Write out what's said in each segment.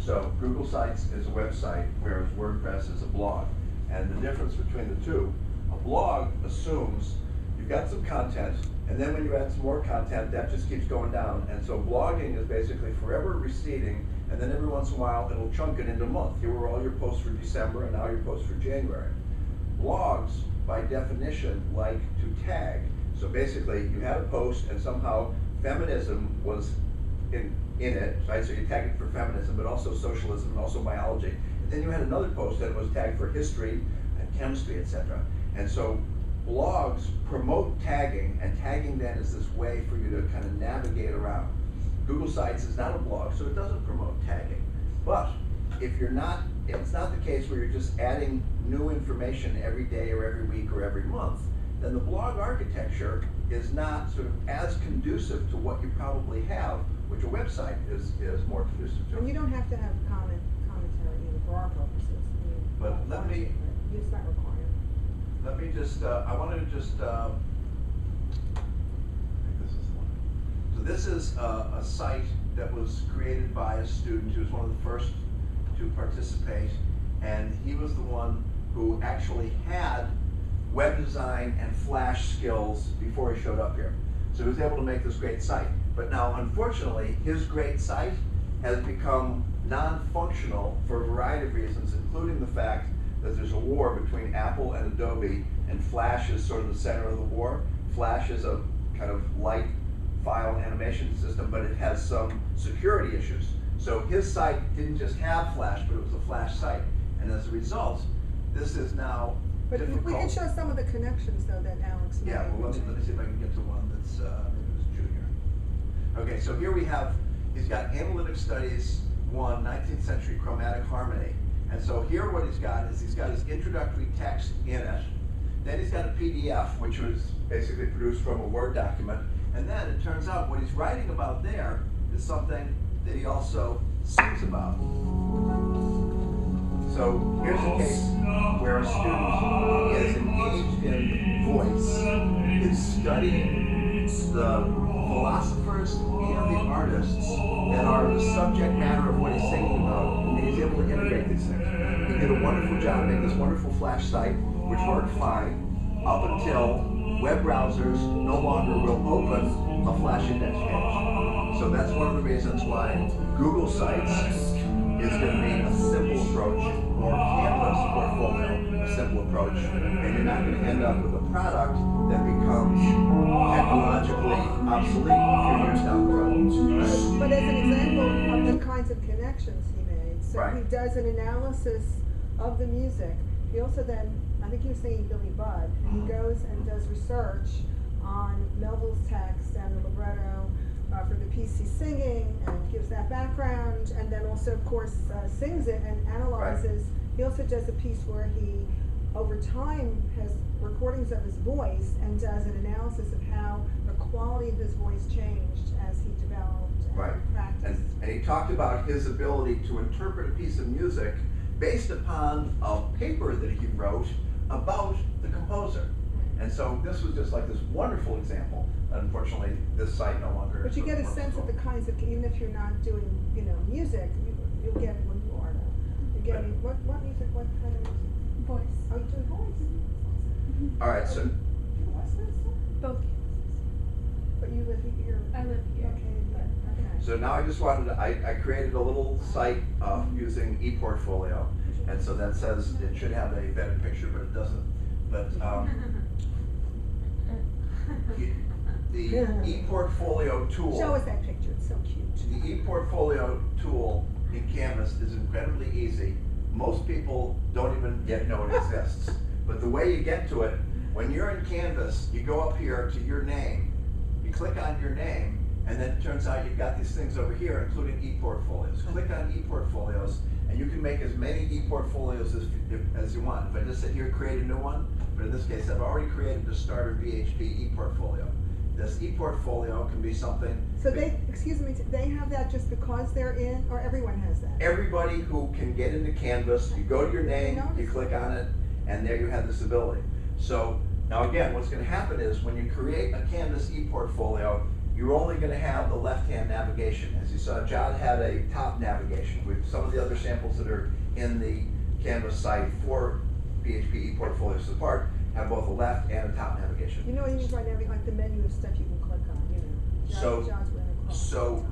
So Google Sites is a website, whereas WordPress is a blog. And the difference between the two, a blog assumes you've got some content, and then when you add some more content, that just keeps going down. And so blogging is basically forever receding, and then every once in a while it'll chunk it into a month. Here were all your posts for December, and now your posts for January. Blogs, by definition, like to tag. So basically, you had a post, and somehow feminism was in it, right? So you tagged it for feminism, but also socialism and also biology. And then you had another post that was tagged for history and chemistry, etc. And so blogs promote tagging, and tagging then is this way for you to kind of navigate around. Google Sites is not a blog, so it doesn't promote tagging. But if you're not, if it's not the case where you're just adding new information every day or every week or every month, then the blog architecture is not sort of as conducive to what you probably have, which a website is more conducive to. And you don't have to have commentary even for our purposes. I mean, But let me, it's not required. let me just, I wanted to just, I think this is the one. So this is a site that was created by a student who was one of the first to participate, and he was the one who actually had web design and Flash skills before he showed up here. So he was able to make this great site. But now, unfortunately, his great site has become non-functional for a variety of reasons, including the fact that there's a war between Apple and Adobe, and Flash is sort of the center of the war. Flash is a kind of light file animation system, but it has some security issues. So his site didn't just have Flash, but it was a Flash site. And as a result, this is now But difficult. we can show some of the connections, though, that Alex made. Yeah, well, let me see if I can get to one that's, maybe it was Junior. Okay, so here we have, he's got Analytic Studies 1, 19th Century Chromatic Harmony. And so here what he's got is he's got his introductory text in it. Then he's got a PDF, which was basically produced from a Word document. And then it turns out what he's writing about there is something that he also sings about. So here's a case where a student is engaged in voice, is studying the philosophers and the artists that are the subject matter of what he's singing about, and he's able to integrate these things. He did a wonderful job making this wonderful Flash site, which worked fine up until web browsers no longer will open a Flash index page. So that's one of the reasons why Google Sites is going to be a simple approach, or Canvas portfolio, a simple approach, and you're not going to end up with a product that becomes technologically obsolete a few years down the road. Right? But as an example of the kinds of connections he made, so Right. he does an analysis of the music. He also then, I think he was singing Billy Budd, and he goes and does research on Melville's text and the libretto for the piece he's singing, and gives that background, and then also, of course, sings it and analyzes. Right. He also does a piece where he, over time, has recordings of his voice and does an analysis of how the quality of his voice changed as he developed and practiced. And he talked about his ability to interpret a piece of music based upon a paper that he wrote about the composer. And so this was just like this wonderful example. Unfortunately, this site no longer. But you get a sense of the kinds of, even if you're not doing, music, you'll get what you are now. You're getting what music, what kind of music? Voice. Oh, you do voice. All right, so What's this? Both campuses. But you live here. I live here. Okay. so now I just wanted to, I created a little site using ePortfolio, and so that says it should have a better picture, but it doesn't. But the ePortfolio tool. Show us that picture. It's so cute. The ePortfolio tool in Canvas is incredibly easy. Most people don't even yet know it exists. But the way you get to it, when you're in Canvas, you go up here to your name, you click on your name, and then it turns out you've got these things over here, including ePortfolios. Click on ePortfolios, and you can make as many ePortfolios as you want. If I just sit here, create a new one, but in this case, I've already created a starter BHP ePortfolio. This ePortfolio can be something. So they have that just because they're in, or everyone has that? Everybody who can get into Canvas, you go to your name, you click on it, and there you have this ability. So now again, what's going to happen is when you create a Canvas ePortfolio, you're only going to have the left-hand navigation. As you saw, John had a top navigation. With some of the other samples that are in the Canvas site for BHP ePortfolios support have both a left and a top navigation. You know what you mean by navigate, like the menu of stuff you can click on, you know. So- John's really close. So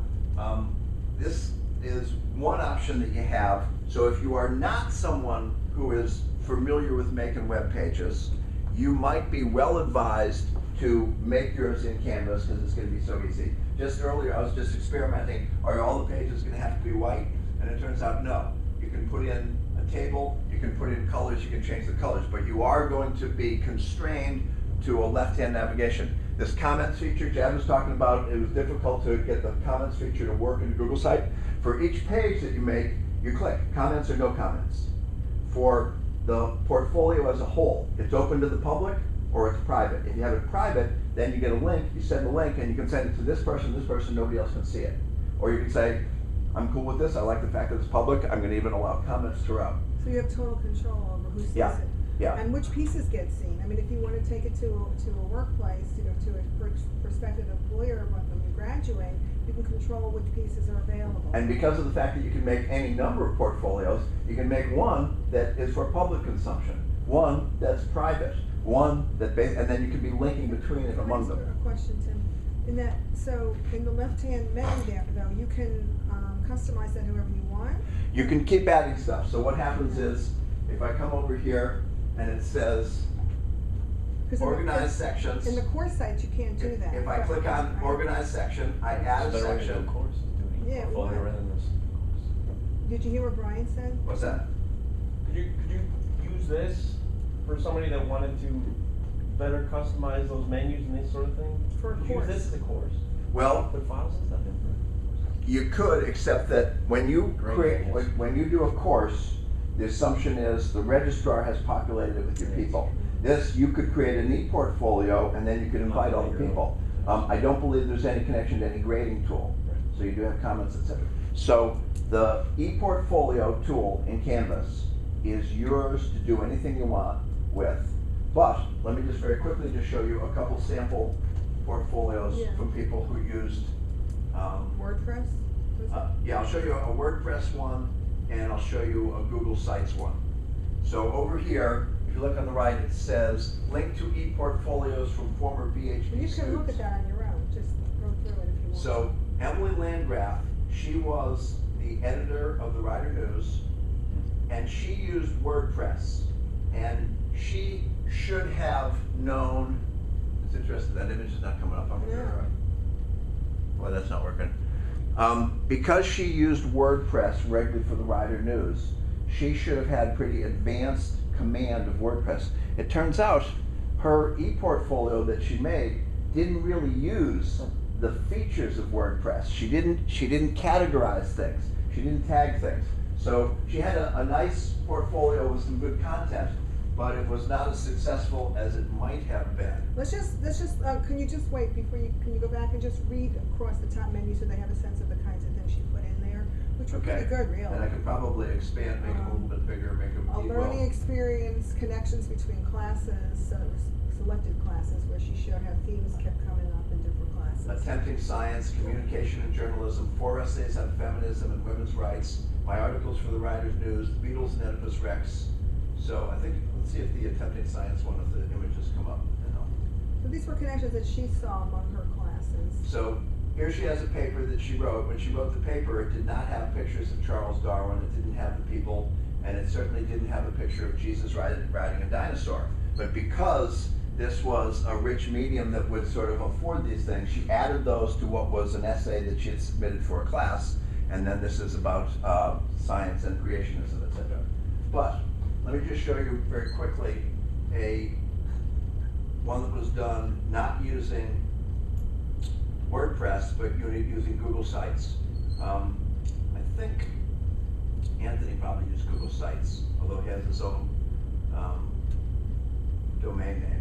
this is one option that you have. So if you are not someone who is familiar with making web pages, you might be well advised to make yours in Canvas because it's going to be so easy. Just earlier I was just experimenting, are all the pages going to have to be white? And it turns out no. You can put in a table, you can put in colors, you can change the colors, but you are going to be constrained to a left-hand navigation. This comments feature Jan was talking about, it was difficult to get the comments feature to work in the Google site. For each page that you make, you click comments or no comments. For the portfolio as a whole, it's open to the public or it's private. If you have it private, then you get a link, you send the link, and you can send it to this person, nobody else can see it. Or you can say, I'm cool with this, I like the fact that it's public, I'm gonna even allow comments throughout. So you have total control over who sees Yeah, it. yeah. And which pieces get seen. I mean, if you want to take it to a workplace, you know, to a prospective employer when you graduate, you can control which pieces are available. And because of the fact that you can make any number of portfolios, you can make one that is for public consumption, one that's private, one that, and then you can be linking between and among them. A question, Tim. In that, so in the left-hand menu there, though, you can customize that however you want. You can keep adding stuff. So what happens is, if I come over here and it says 'Cause in the- organized sections. In the course site, you can't do that. If I click on organized section, I add a section. Yeah, Portfolio what? rather than this course. Did you hear what Brian said? What's that? Could you use this for somebody that wanted to better customize those menus and this sort of thing? For a Could course. Use this as a course. Well, Put files and stuff in for it. you could, except that when you Great, create, yes. when you do a course, the assumption is the registrar has populated it with your people. This, you could create a neat portfolio and then you could invite all the people. I don't believe there's any connection to any grading tool. So you do have comments, etc. So the ePortfolio tool in Canvas is yours to do anything you want with. But let me just very quickly just show you a couple sample portfolios Yeah. from people who used WordPress? Was it? yeah, I'll show you a WordPress one, and I'll show you a Google Sites one. So over here, if you look on the right, it says, link to ePortfolios from former BHP And you students. can look at that on your own, just go through it if you want. So Emily Landgraf, she was the editor of the Rider News, and she used WordPress. And she should have known, it's interesting, that image is not coming up. I'm gonna, boy, that's not working. Because she used WordPress regularly for the Rider News, she should have had pretty advanced command of WordPress. It turns out her ePortfolio that she made didn't really use the features of WordPress. She didn't categorize things. She didn't tag things. So she had a nice portfolio with some good content, but it was not as successful as it might have been. Let's just, can you just wait before can you go back and just read across the top menu so they have a sense of the kinds of things she put in there, which were pretty good, really. And I could probably expand, make them a little bit bigger, make them A learning experience, connections between classes, so it was selected classes where she showed how themes kept coming up in different classes. Attempting Science, Communication and Journalism, 4 essays on feminism and women's rights, my articles for the Writers' News, the Beatles and Oedipus Rex. So I think, let's see if the Attempting Science one, if the images come up. So these were connections that she saw among her classes. So here she has a paper that she wrote. When she wrote the paper, it did not have pictures of Charles Darwin, it didn't have the people, and it certainly didn't have a picture of Jesus riding a dinosaur. But because this was a rich medium that would sort of afford these things, she added those to what was an essay that she had submitted for a class, and then this is about science and creationism, etc. But let me just show you very quickly one that was done not using WordPress, but using Google Sites. I think Anthony probably used Google Sites, although he has his own domain name.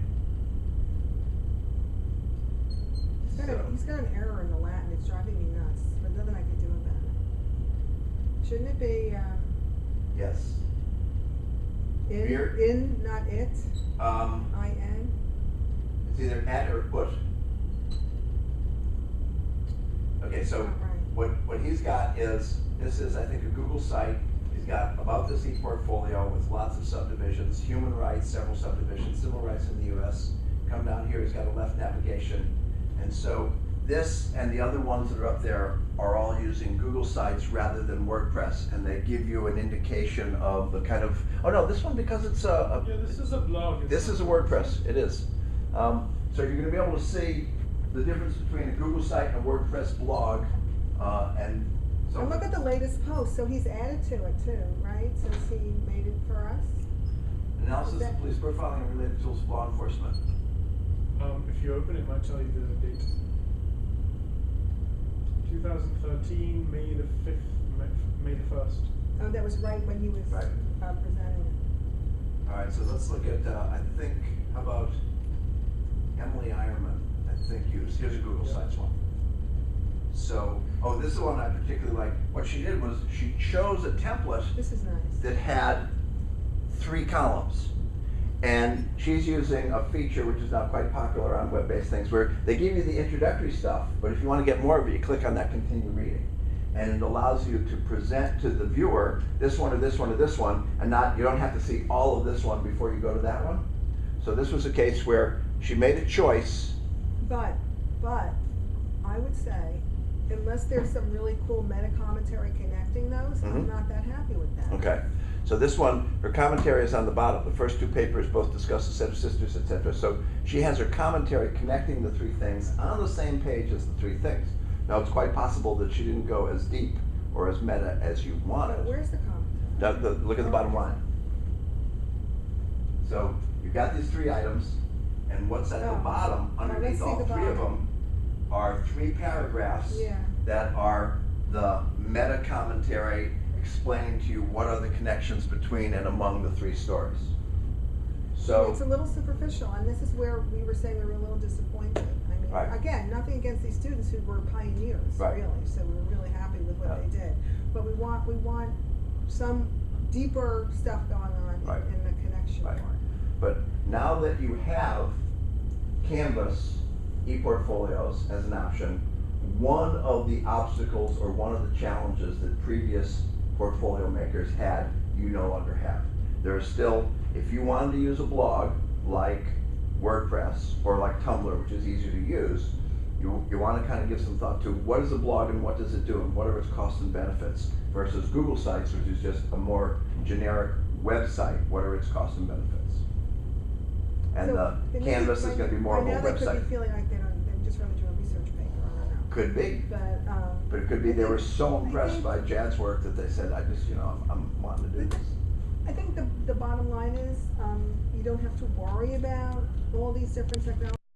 He's got an error in the Latin, it's driving me nuts, but nothing I can do about it. Shouldn't it be, Yes. Beer? in, not it, I-N? It's either at or put. Okay, so Not right. what he's got is, this is, I think, a Google site. He's got about this e-portfolio with lots of subdivisions, human rights, several subdivisions, civil rights in the US. Come down here, he's got a left navigation. And so this and the other ones that are up there are all using Google Sites rather than WordPress, and they give you an indication of the kind of, oh no, this one, because it's a Yeah, this is a blog. this is a WordPress, it is. So you're gonna be able to see the difference between a Google site and a WordPress blog, and so. And look at the latest post, so he's added to it too, right, since he made it for us? Analysis of police profiling and related tools for law enforcement. If you open it, might tell you the date. 2013, May the 5th, May the 1st. Oh, that was right when he was Right. Presenting it. All right, so let's look at, I think, how about Emily Ironman, I think here's a Google Yeah. Sites one. So, oh, this is the one I particularly like. What she did was she chose a template This is nice. that had 3 columns. And she's using a feature which is now quite popular on web-based things where they give you the introductory stuff, but if you want to get more of it, you click on that continue reading. And it allows you to present to the viewer this one or this one or this one, and you don't have to see all of this one before you go to that one. So this was a case where she made a choice. But, I would say, unless there's some really cool meta commentary connecting those, I'm Mhm. not that happy with that. Okay, so this one, her commentary is on the bottom. The first 2 papers both discuss the set of sisters, etc. So she has her commentary connecting the 3 things on the same page as the 3 things. Now, it's quite possible that she didn't go as deep or as meta as you wanted. But where's the commentary? Look at the bottom line. So you've got these 3 items, and what's at the Oh. bottom, Oh, let's underneath see all the 3 of bottom. them, are 3 paragraphs Yeah. that are the meta commentary explaining to you what are the connections between and among the 3 stories. So, It's a little superficial, and this is where we were saying we were a little disappointed. I mean, Right. again, nothing against these students who were pioneers, Right. really, so we were really happy with what Yeah. they did. But we want some deeper stuff going on Right. in the connection Right. part. but now that you have Canvas ePortfolios as an option, one of the obstacles or one of the challenges that previous portfolio makers had, you no longer have. There is still, if you wanted to use a blog like WordPress or like Tumblr, which is easier to use, you want to kind of give some thought to what is a blog and what does it do and what are its costs and benefits versus Google Sites, which is just a more generic website, what are its costs and benefits. And So, the maybe Canvas is by- going to be more of a By now they could website. be feeling like they just rather do a research paper, I don't know. Could be, But but it could be they were so I impressed think- by Jad's work that they said, I'm wanting to do this. I think the bottom line is, you don't have to worry about all these different technologies.